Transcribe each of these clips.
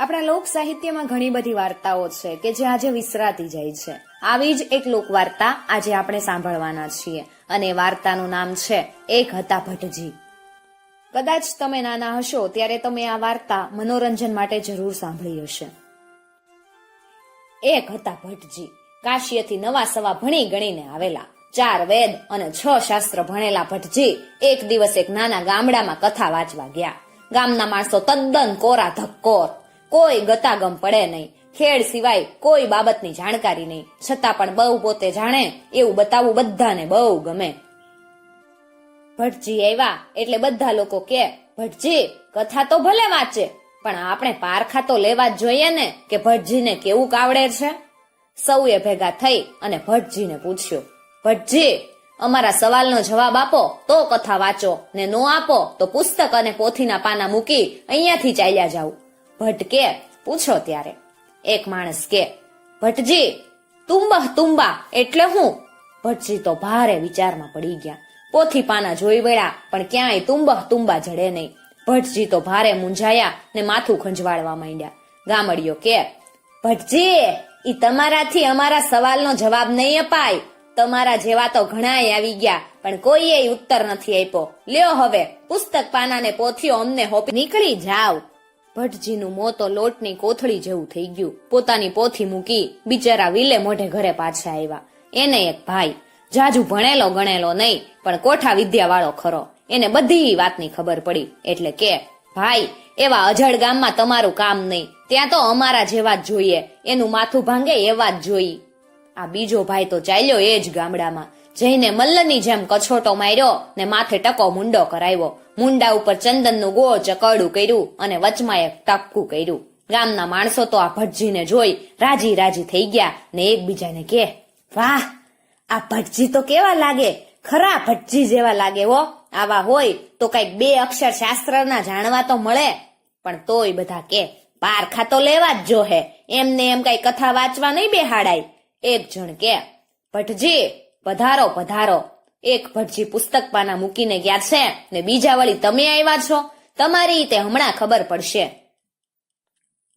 આપણા લોક સાહિત્યમાં ઘણી બધી વાર્તાઓ છે કે જે આજે વિસરાતી જાય છે. આવી જ એક લોકવાર્તા આજે આપણે સાંભળવાના છીએ અને વાર્તાનું નામ છે એક હતા ભટ્ટજી. કદાચ તમે નાના હશો ત્યારે તમે આ વાર્તા મનોરંજન માટે જરૂર સાંભળી હશે. એક હતા ભટ્ટજી, કાશીએથી નવા સવા ભણી ગણીને આવેલા, 4 વેદ અને 6 શાસ્ત્ર ભણેલા ભટ્ટજી એક દિવસ એક નાના ગામડામાં કથા વાંચવા ગયા. ગામના માણસો તદ્દન કોરા ધક્કોર, કોઈ ગતાગમ પડે નહીં, ખેડ સિવાય કોઈ બાબતની જાણકારી નહીં, છતાં પણ બહુ પોતે જાણે એવું બતાવવું બધાને બહુ ગમે. ભટ્ટજી આવ્યા એટલે બધા લોકો કે, ભટ્ટજી કથા તો ભલે વાંચે, પણ આપણે પારખા તો લેવા જ જોઈએ ને કે ભટ્ટજીને કેવું આવડે છે. સૌએ ભેગા થઈ અને ભટ્ટજીને પૂછ્યું, ભટ્ટજી અમારા સવાલનો જવાબ આપો તો કથા વાંચો, ને નો આપો તો પુસ્તક અને પોથીના પાના મૂકી અહીંયાથી ચાલ્યા જાવ. ભટ્ટ કે, પૂછો ત્યારે. એક માણસ કે, ભટ્ટજી તુંબહ તુંબા એટલે હું? ભટ્ટજી તો ભારે વિચારમાં પડી ગયા. પોથી પાના જોઈ વળ્યા પણ ક્યાંય તુંબહ તુંબા જડે નહીં. ભટ્ટજી તો ભારે મૂંઝાયા ને માથું ખંજવાળવા માંડ્યા. ગામડિયો કે, ભટ્ટજી ઈ તમારાથી અમારા સવાલનો જવાબ નહીં અપાય. તમારા જેવા તો ઘણાય આવી ગયા પણ કોઈએ ઉત્તર નથી આપ્યો. લ્યો હવે પુસ્તક પાના ને પોથીઓ અમને હોપી નીકળી જાવ. ભટ્ટજીનું મોં તો લોટની કોથળી જેવું થઈ ગયું. પોતાની પોથી મૂકી બિચારા વિલે મોઢે ઘરે પાછા આવ્યા. એને એક ભાઈ, જાજુ ભણેલો ગણેલો નહીં પણ કોઠા વિદ્યા વાળો ખરો. એને બધી વાતની ખબર પડી એટલે કે, ભાઈ એવા અજળ ગામમાં તમારું કામ નહીં, ત્યાં તો અમારા જેવા જ જોઈએ, એનું માથું ભાંગે એવા જ જોઈ. આ બીજો ભાઈ તો ચાલ્યો એ જ ગામડામાં, જઈને મલ્લની જેમ કછોટો માર્યો ને માથે ટકો મુંડો કરાવ્યો. મુંડા ઉપર ચંદનનું ગોળ ચકરડું કર્યું અને વચમાં એક ટપકું કર્યું. ગામના માણસો તો આ ભટ્ટજીને જોઈ રાજી રાજી થઈ ગયા ને એકબીજાને કે, વાહ આ ભટ્ટજી તો કેવા લાગે, ખરા ભટ્ટજી જેવા લાગે હો. આવા હોય તો કઈક 2 અક્ષર શાસ્ત્રના જાણવા તો મળે. પણ તોય બધા કે, પારખા તો લેવા જ જોહે, એમને એમ કઈ કથા વાંચવા નહીં બેહાડાય. એક જણ કે, ભટ્ટજી પધારો પધારો. એક ભટ્ટજી પુસ્તક પાના મૂકીને ગયા છે ને બીજા વળી તમે આવ્યા છો, તમારી તે હમણાં ખબર પડશે.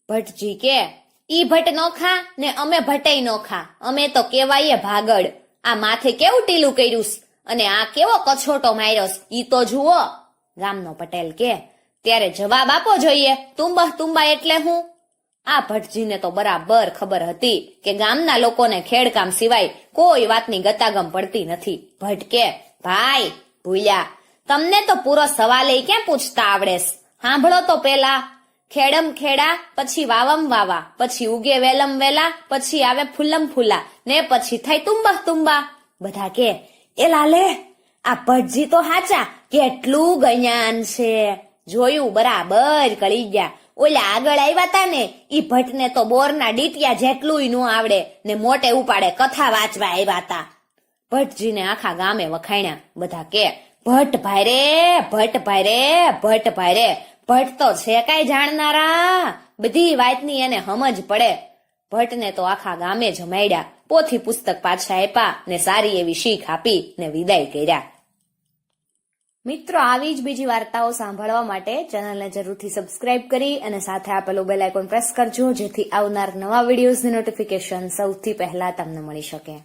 ભટ્ટજી કે, ઈ ભટ્ટ નોખા ને અમે ભટ્ટય નોખા, અમે તો કેવાઈએ ભાગડ. આ માથે કેવું ટીલું કર્યું અને આ કેવો કછોટો માર્યો ઈ તો જુઓ. ગામનો પટેલ કે, ત્યારે જવાબ આપવો જોઈએ, તુંબહ તુંબા એટલે હું? આ ભટ્ટજીને તો બરાબર ખબર હતી કે ગામના લોકોને ખેડકામ સિવાય કોઈ વાતની ગતાગમ પડતી નથી. ભટ્ટ કે, ભાઈ ભૂલ્યા, તમને તો પૂરો સવાલ એ ક્યાં પૂછતા આવડેસ? સાંભળો તો પેલા, ખેડમ ખેડા, પછી વાવમ વાવા, પછી ઉગે વેલમ વેલા, પછી આવે ફૂલમ ફૂલા ને પછી થાય તુંબહ તુંબા. બધા કે, એ લાલે આ ભટ્ટજી તો હાચા કેટલું જ્ઞાન છે, જોયું બરાબર કળી ગયા. ઓલા આગળ આવ્યા તા ને ઈ ભટ્ટને તો બોરના ડીટિયા જેટલું નો આવડે ને મોટે ઉપાડે કથા વાંચવા આવ્યા તા. ભટ્ટજીને આખા ગામે વખાણ્યા. બધા કે, ભટ્ટ ભાઈ રે, ભટ્ટ ભાઈ રે, ભટ્ટ ભાઈ રે. ભટ્ટ તો છે કાંઈ જાણનારા, બધી વાતની એને સમજ પડે. ભટ્ટને તો આખા ગામે જમાડ્યા, પોથી પુસ્તક પાછા આપ્યા ને સારી એવી શીખ આપી ને વિદાય કર્યા. મિત્રો, આવી જ બીજી વાર્તાઓ સાંભળવા માટે ચેનલને જરૂરથી સબસ્ક્રાઇબ કરી અને સાથે આપેલું બેલ આઇકોન પ્રેસ કરજો, જેથી આવનાર નવા વિડીયોઝની નોટિફિકેશન સૌથી પહેલા તમને મળી શકે.